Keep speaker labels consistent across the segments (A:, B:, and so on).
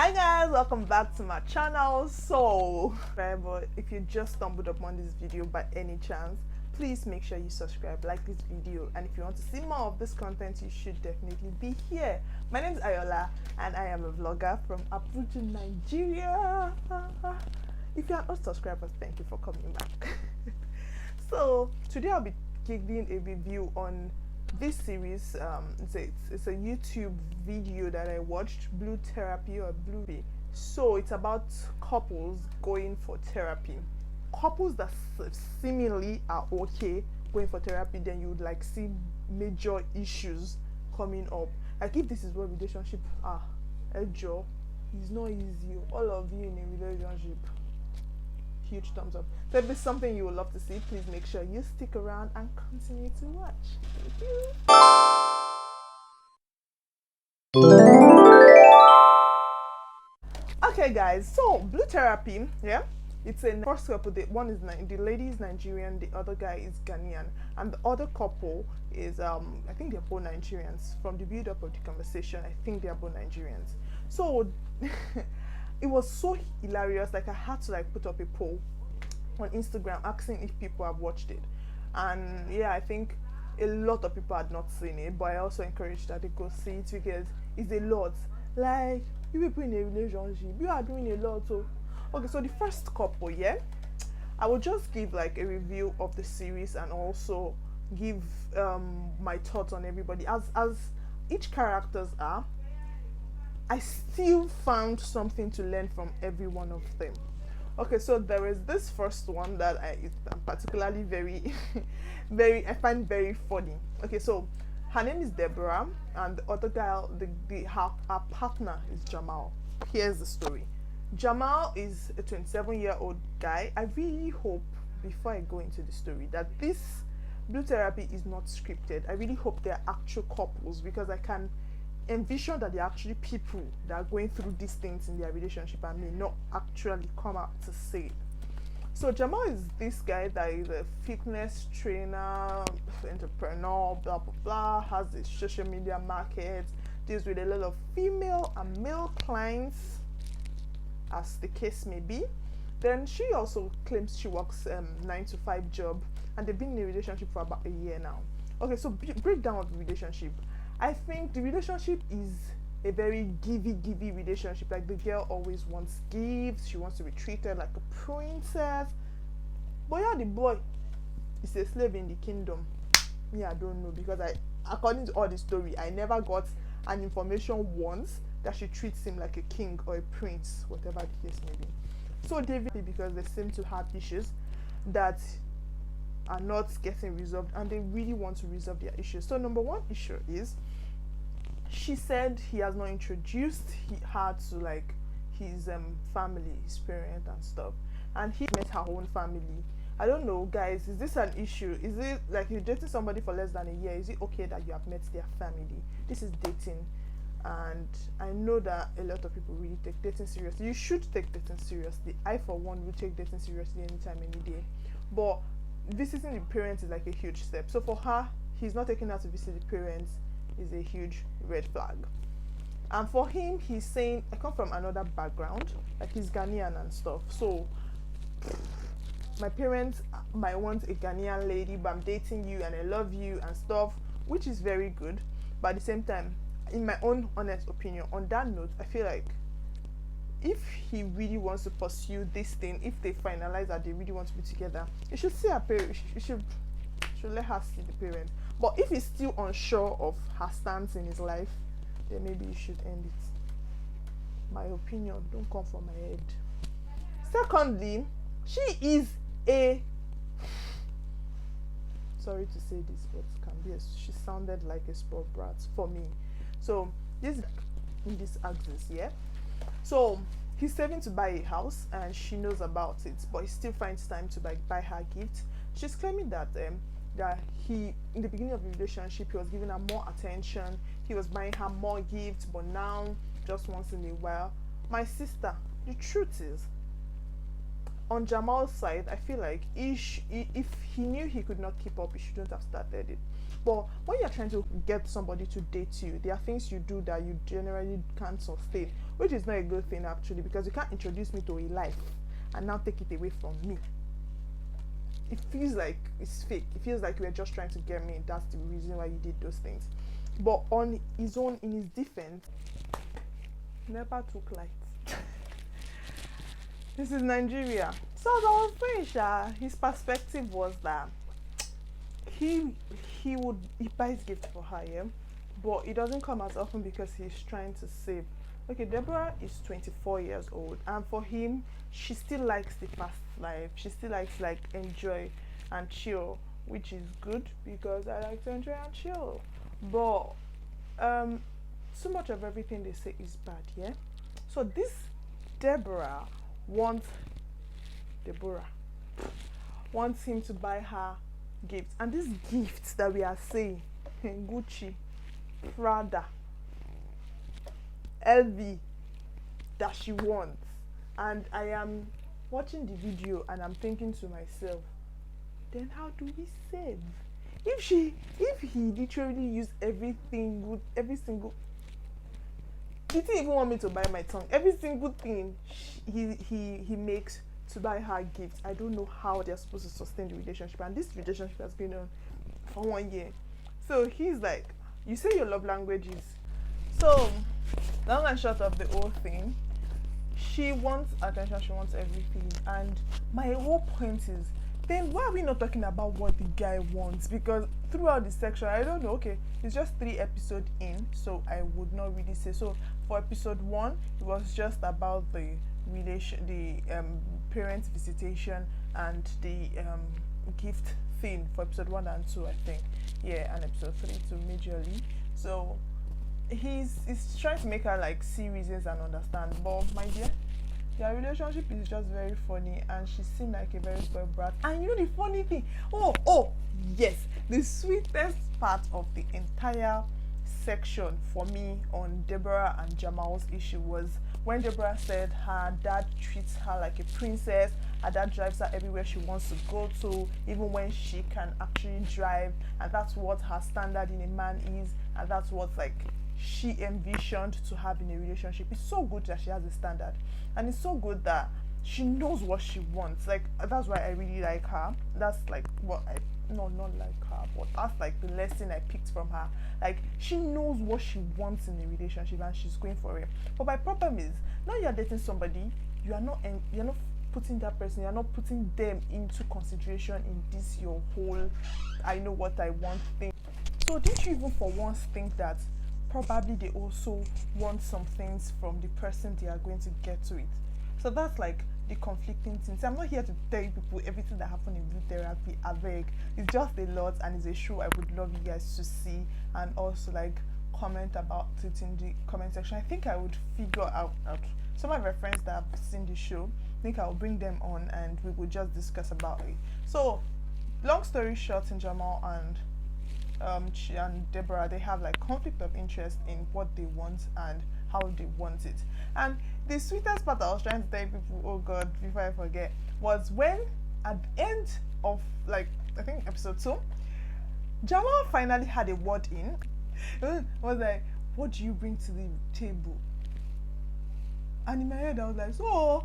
A: Hi guys, welcome back to my channel. So if you just stumbled upon this video by any chance, please make sure you subscribe, like this video, and if you want to see more of this content, you should definitely be here. My name is Ayoola and I am a vlogger from Abuja, Nigeria. If you are not subscribers, thank you for coming back. So today I'll be giving a review on this series. It's a YouTube video that I watched, Blue Therapy or Blue. So it's about couples going for therapy, couples that seemingly are okay going for therapy. Then you would like see major issues coming up, like if this is what relationship are. Joe, it's not easy. All of you in a relationship, huge thumbs up. So if it's something you would love to see, please make sure you stick around and continue to watch. Thank you. Okay guys, so Blue Therapy, yeah, it's a first couple. The lady is Nigerian, the other guy is Ghanaian, and the other couple is I think they're both Nigerians. From the build up of the conversation, I think they're both Nigerians. So it was so hilarious, like I had to like put up a poll on Instagram asking if people have watched it, and yeah, I think a lot of people had not seen it, but I also encourage that they go see it because it's a lot. Like, you people in a relationship, you are doing a lot. So okay, so the first couple, yeah, I will just give like a review of the series and also give my thoughts on everybody as each characters are. I still found something to learn from every one of them. Okay, so there is this first one that I'm particularly very I find very funny. Okay, so her name is Deborah and the other guy, her partner is Jamal. Here's the story. Jamal is a 27-year-old guy. I really hope, before I go into the story, that this Blue Therapy is not scripted. I really hope they're actual couples, because I can envision that they're actually people that are going through these things in their relationship and may not actually come out to say it. So Jamal is this guy that is a fitness trainer, entrepreneur, blah blah blah, has a social media market, deals with a lot of female and male clients, as the case may be. Then she also claims she works 9-to-5 job, and they've been in a relationship for about a year now. Okay, so breakdown of the relationship. I think the relationship is a very givey relationship. Like, the girl always wants gifts, she wants to be treated like a princess. But yeah, the boy is a slave in the kingdom. Yeah, I don't know, because according to all the story, I never got an information once that she treats him like a king or a prince, whatever the case may be. So David, because they seem to have issues that are not getting resolved, and they really want to resolve their issues. So number one issue is, she said he has not introduced her to like his family, his parents and stuff, and he met her own family. I don't know, guys, is this an issue? Is it like you're dating somebody for less than a year, is it okay that you have met their family? This is dating, and I know that a lot of people really take dating seriously. You should take dating seriously. I for one will take dating seriously anytime, any day. But visiting the parents is like a huge step. So for her, he's not taking her to visit the parents is a huge red flag. And for him, he's saying, I come from another background, like he's Ghanaian and stuff. So my parents might want a Ghanaian lady, but I'm dating you and I love you and stuff, which is very good. But at the same time, in my own honest opinion, on that note, I feel like if he really wants to pursue this thing, if they finalize that they really want to be together, you should see her parents. You should let her see the parents. But if he's still unsure of her stance in his life, then maybe you should end it. My opinion, don't come from my head. Secondly, she is a, sorry to say this, but she sounded like a spoiled brat for me. So this axis, yeah. So he's saving to buy a house and she knows about it, but he still finds time to like buy her gifts. She's claiming that he, in the beginning of the relationship, he was giving her more attention, he was buying her more gifts, but now just once in a while. My sister, the truth is, on Jamal's side, I feel like if he knew he could not keep up, he shouldn't have started it. But when you're trying to get somebody to date you, there are things you do that you generally can't sustain, which is not a good thing actually, because you can't introduce me to a life and now take it away from me. It feels like it's fake. It feels like you were just trying to get me. That's the reason why you did those things. But on his own, in his defense, never took light. This is Nigeria. So as I was saying, his perspective was that he buys gifts for her, yeah? But it doesn't come as often because he's trying to save. Okay, Deborah is 24 years old, and for him, she still likes the fast life. She still likes like enjoy and chill, which is good because I like to enjoy and chill. But so much of everything they say is bad, yeah? So this Deborah wants him to buy her gifts. And these gifts that we are saying, Gucci, Prada, LV, that she wants. And I am watching the video and I'm thinking to myself, then how do we save? If he literally used everything good, every single, he didn't even want me to buy my tongue. Every single thing he makes to buy her gifts. I don't know how they're supposed to sustain the relationship, and this relationship has been on for 1 year. So he's like, you say your love languages. So long and short of the whole thing, she wants attention, she wants everything, and my whole point is, then why are we not talking about what the guy wants? Because throughout the section, I don't know, okay, it's just 3 episodes in, so I would not really say. So for episode 1, it was just about the parent visitation and the gift thing for episode 1 and 2, I think. Yeah, and episode 3 too, majorly. So he's trying to make her like see reasons and understand. But my dear, their relationship is just very funny, and she seemed like a very spoiled brat. And you know the funny thing, oh yes, the sweetest part of the entire section for me on Deborah and Jamal's issue was when Deborah said her dad treats her like a princess. Her dad drives her everywhere she wants to go to, even when she can actually drive, and that's what her standard in a man is, and that's what like she envisioned to have in a relationship. It's so good that she has a standard, and it's so good that she knows what she wants. Like, that's why I really like her. That's like what I not like her, but that's like the lesson I picked from her. Like, she knows what she wants in a relationship and she's going for it. But my problem is, now you're dating somebody, you're not putting that person, you're not putting them into consideration in this your whole I know what I want thing. So didn't you even for once think that probably they also want some things from the person they are going to get to it? So that's like the conflicting things. I'm not here to tell you people everything that happened in blue therapy. I beg. It's just a lot, and it's a show I would love you guys to see, and also like comment about it in the comment section. I think I would figure out some of my friends that have seen the show. I think I'll bring them on and we will just discuss about it. So long story short, in Jamal and Deborah, they have like conflict of interest in what they want and how they want it. And the sweetest part I was trying to tell people, oh god, before I forget, was when at the end of like I think episode 2, Jamal finally had a word in. Was like, what do you bring to the table? And in my head I was like, so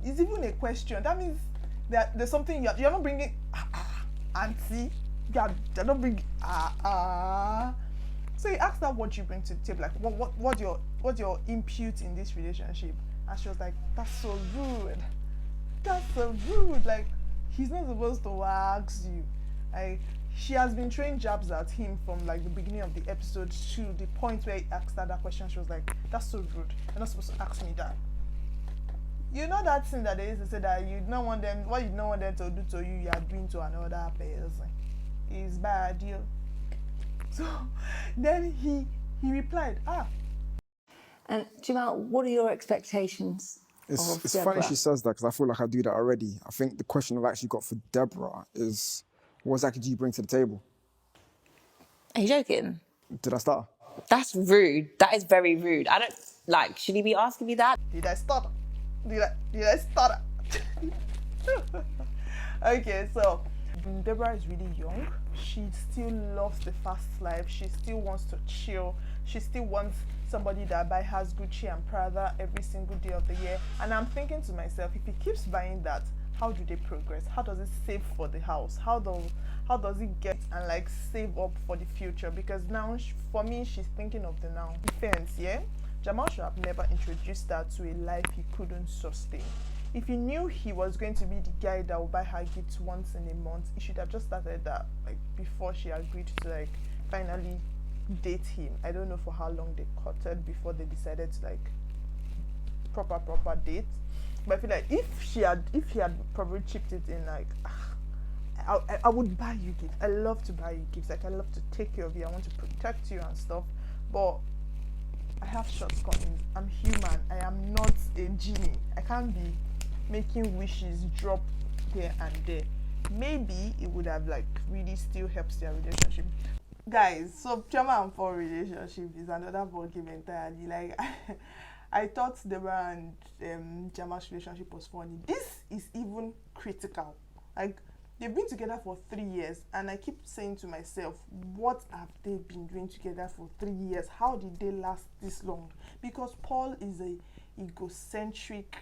A: it's even a question. That means that there's something you're not bringing auntie. You're not bringing So he asked her what you bring to the table, like what your input in this relationship, and she was like, that's so rude. That's so rude. Like, he's not supposed to ask you. Like, she has been throwing jabs at him from like the beginning of the episode to the point where he asked her that question. She was like, that's so rude. You're not supposed to ask me that. You know that thing that they used to say that you don't want them, what you don't want them to do to you, you are doing to another person. It's bad deal. So then he replied,
B: And Jamal, what are your expectations?
C: It's funny she says that because I feel like I do that already. I think the question I've actually got for Deborah is, what exactly do you bring to the table?
B: Are you joking?
C: Did I start?
B: That's rude. That is very rude. I don't, like, should he be asking me that?
A: did I stutter? Did I stutter? Okay, so Deborah is really young. She still loves the fast life. She still wants to chill. She still wants somebody that buy has Gucci and Prada every single day of the year. And I'm thinking to myself, if he keeps buying that, how do they progress? How does it save for the house? How does it get and like save up for the future? Because now, for me, she's thinking of the now. Defense, yeah. Jamal should have never introduced her to a life he couldn't sustain. If he knew he was going to be the guy that would buy her gifts once in a month, he should have just started that like before she agreed to like finally date him. I don't know for how long they courted before they decided to like proper date. But I feel like if he had probably chipped it in like I would buy you gifts. I love to buy you gifts. Like I love to take care of you. I want to protect you and stuff. But I have shortcomings. I'm human. I am not a genie. I can't be making wishes drop here and there. Maybe it would have like really still helps their relationship. Guys, so Chioma and Paul relationship is another ball game entirely. Like I thought Deborah and Jama's relationship was funny. This is even critical. Like they've been together for 3 years, and I keep saying to myself, what have they been doing together for 3 years? How did they last this long? Because Paul is a egocentric,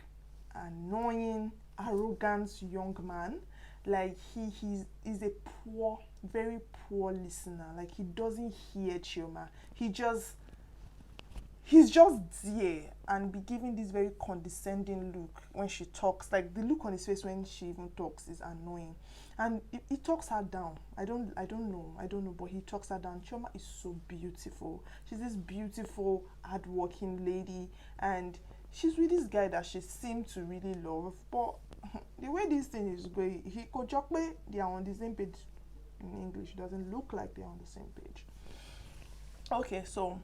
A: annoying, arrogant young man. Like he's a poor, very poor listener. Like he doesn't hear Chioma. He's just there and be giving this very condescending look when she talks. Like the look on his face when she even talks is annoying, and he talks her down. I don't know, but he talks her down. Chioma is so beautiful. She's this beautiful, hardworking lady, and she's with this guy that she seemed to really love. But the way this thing is going, he could joke they are on the same page. In English, it doesn't look like they're on the same page. Okay, so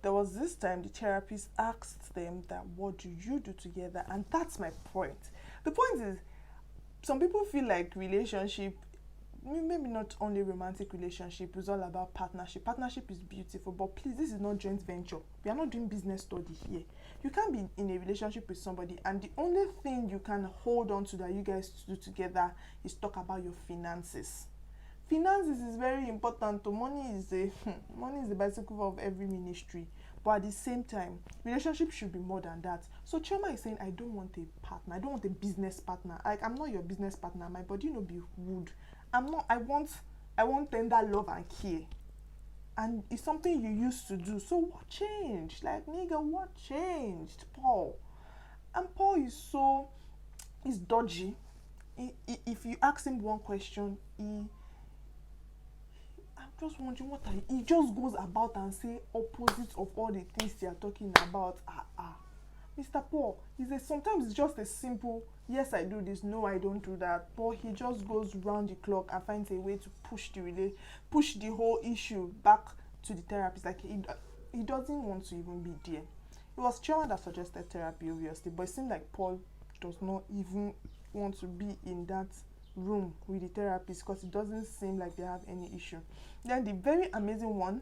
A: there was this time the therapist asked them that what do you do together, and that's my point. The point is some people feel like relationship, maybe not only romantic relationship, is all about partnership. Partnership is beautiful, but please, this is not joint venture. We are not doing business study here. You can't be in a relationship with somebody and the only thing you can hold on to that you guys do together is talk about your finances. Finances is very important. Money is the bicycle of every ministry. But at the same time, relationship should be more than that. So Chioma is saying, I don't want a partner. I don't want a business partner. Like I'm not your business partner. My body no be wood. I want tender love and care. And it's something you used to do. So what changed? Like nigga, what changed, Paul? And Paul is dodgy. If you ask him one question, I'm just wondering he just goes about and say opposite of all the things they are talking about. Mr. Paul, sometimes it's just a simple yes I do this, no I don't do that, but he just goes round the clock and finds a way to push the whole issue back to the therapist. Like he doesn't want to even be there. It was Chioma that suggested therapy, obviously, but it seemed like Paul does not even want to be in that room with the therapist because it doesn't seem like they have any issue. Then the very amazing one,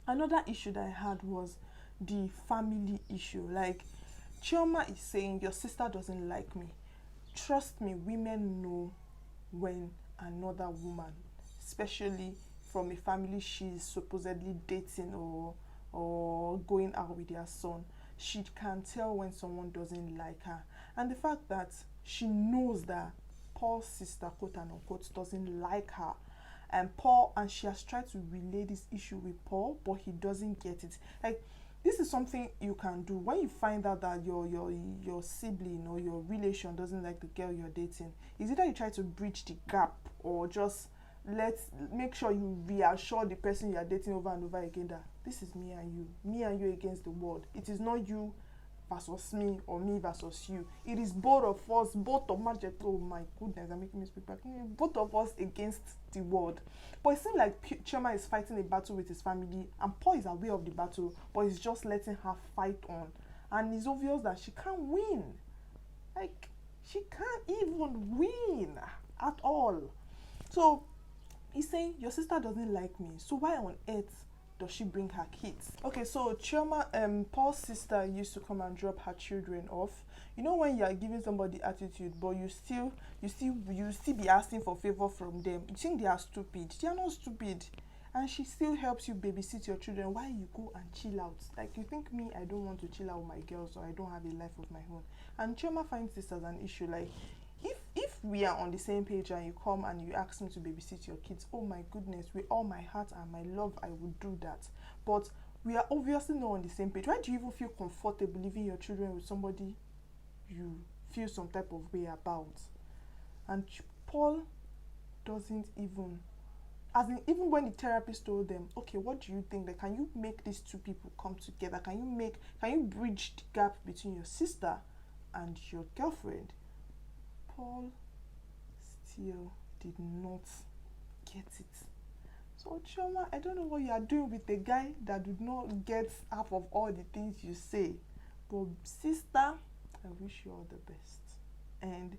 A: another issue that I had was the family issue. Like Chioma is saying, your sister doesn't like me. Trust me, women know when another woman, especially from a family she's supposedly dating or going out with their son, she can tell when someone doesn't like her. And the fact that she knows that Paul's sister, quote and unquote, doesn't like her, and she has tried to relay this issue with Paul, but he doesn't get it. Like this is something you can do when you find out that your sibling or your relation doesn't like the girl you're dating. Is either you try to bridge the gap or just make sure you reassure the person you are dating over and over again that this is me and you against the world. It is not you versus me or me versus you. It is both of us, both of magic. Oh my goodness, I'm making me speak back. Both of us against the world. But it seems like Chioma is fighting a battle with his family, and Paul is aware of the battle, but he's just letting her fight on. And it's obvious that she can't win. Like she can't even win at all. So he's saying, your sister doesn't like me, so why on earth does she bring her kids? Okay, so Chioma, Paul's sister used to come and drop her children off. You know when you are giving somebody attitude, but you still be asking for favor from them. You think they are stupid? They are not stupid, and she still helps you babysit your children while you go and chill out. Like, you think me, I don't want to chill out with my girls, or I don't have a life of my own? And Chioma finds this as an issue. Like, if we are on the same page and you come and you ask me to babysit your kids, oh my goodness, with all my heart and my love, I would do that. But we are obviously not on the same page. Why do you even feel comfortable leaving your children with somebody you feel some type of way about? And Paul doesn't even, as in, even when the therapist told them, okay, what do you think, like, can you make these two people come together? Can you bridge the gap between your sister and your girlfriend? Paul still did not get it. So Chioma, I don't know what you are doing with a guy that did not get half of all the things you say. But sister, I wish you all the best. And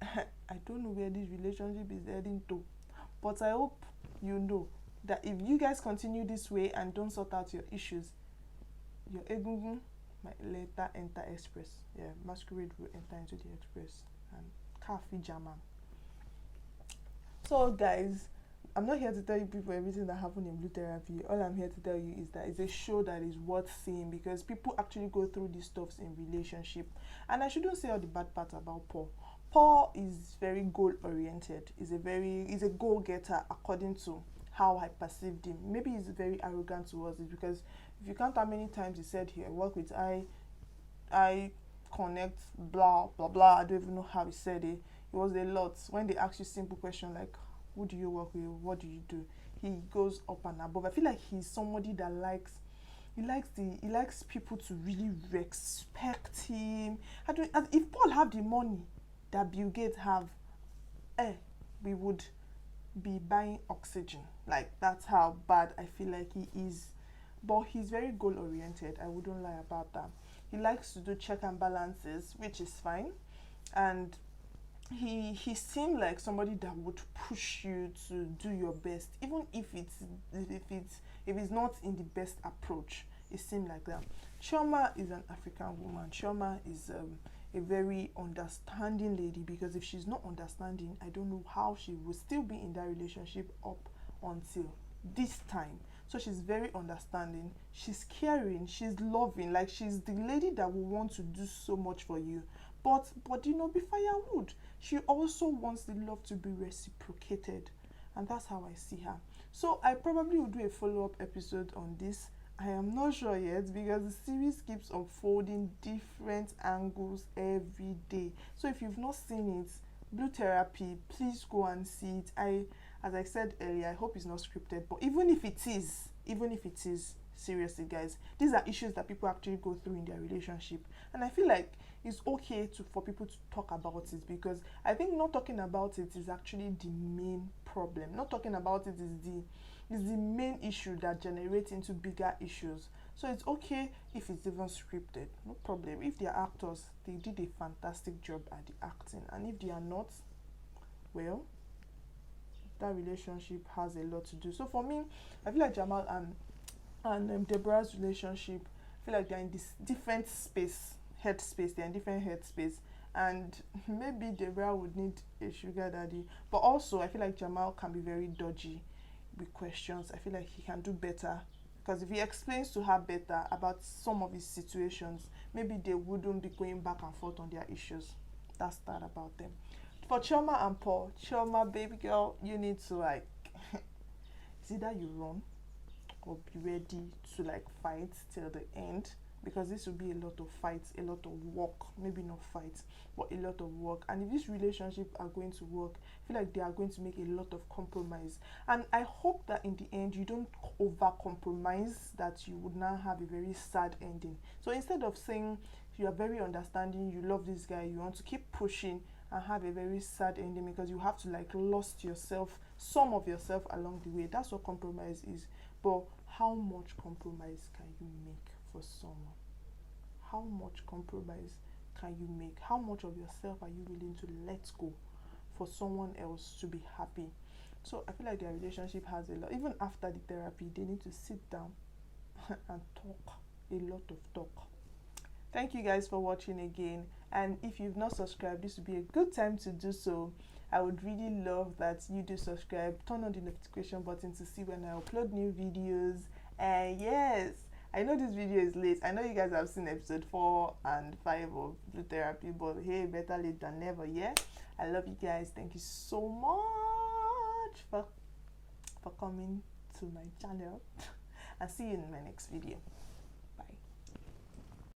A: I don't know where this relationship is heading to, but I hope you know that if you guys continue this way and don't sort out your issues, your egungun might later enter express. Yeah, masquerade will enter into the express and coffee jama. So guys, I'm not here to tell you people everything that happened in Blue Therapy. All I'm here to tell you is that it's a show that is worth seeing, because people actually go through these stuffs in relationship. And I shouldn't say all the bad parts about Paul. Paul is very goal oriented. He's a goal getter according to how I perceived him. Maybe he's very arrogant towards it, because if you count how many times he said here, work with I connect, blah blah blah. I don't even know how he said it. It was a lot. When they ask you simple question like, who do you work with, what do you do, he goes up and above. I feel like he's somebody that he likes people to really respect him. If Paul have the money that Bill Gates have, we would be buying oxygen. Like, that's how bad I feel like he is. But he's very goal oriented. I wouldn't lie about that. He likes to do check and balances, which is fine. And he seemed like somebody that would push you to do your best, even if it's not in the best approach. It seemed like that. Chioma is an African woman. Chioma is a very understanding lady, because if she's not understanding, I don't know how she will still be in that relationship up until this time. So she's very understanding, she's caring, she's loving. Like, she's the lady that will want to do so much for you, but be firewood. She also wants the love to be reciprocated, and that's how I see her. So I probably will do a follow-up episode on this. I am not sure yet, because the series keeps unfolding different angles every day. So if you've not seen it, Blue Therapy, please go and see it. As I said earlier, I hope it's not scripted, but even if it is, seriously guys, these are issues that people actually go through in their relationship, and I feel like it's okay for people to talk about it, because I think not talking about it is actually the main problem. Not talking about it is the main issue that generates into bigger issues. So it's okay if it's even scripted, no problem. If they are actors, they did a fantastic job at the acting, and if they are not, well, that relationship has a lot to do. So for me, I feel like Jamal and Deborah's relationship, I feel like they're in this different headspace. They're in different headspace, and maybe Deborah would need a sugar daddy. But also, I feel like Jamal can be very dodgy with questions. I feel like he can do better, because if he explains to her better about some of his situations, maybe they wouldn't be going back and forth on their issues. That's that about them. For Chioma and Paul, Chioma, baby girl, you need to, like, it's either you run or be ready to, like, fight till the end, because this will be a lot of fights, a lot of work. Maybe not fights, but a lot of work. And if this relationship are going to work, I feel like they are going to make a lot of compromise. And I hope that in the end you don't over compromise, that you would now have a very sad ending. So instead of saying you are very understanding, you love this guy, you want to keep pushing and have a very sad ending, because you have to, like, lost yourself, some of yourself along the way. That's what compromise is. But how much compromise can you make for someone? How much compromise can you make? How much of yourself are you willing to let go for someone else to be happy? So I feel like their relationship has a lot. Even after the therapy, they need to sit down and talk, a lot of talk. Thank you guys for watching again, and if you've not subscribed, this would be a good time to do so. I would really love that you do subscribe, turn on the notification button to see when I upload new videos. And yes, I know this video is late. I know you guys have seen episode 4 and 5 of Blue Therapy, but hey, better late than never. Yeah, I love you guys. Thank you so much for coming to my channel, and see you in my next video.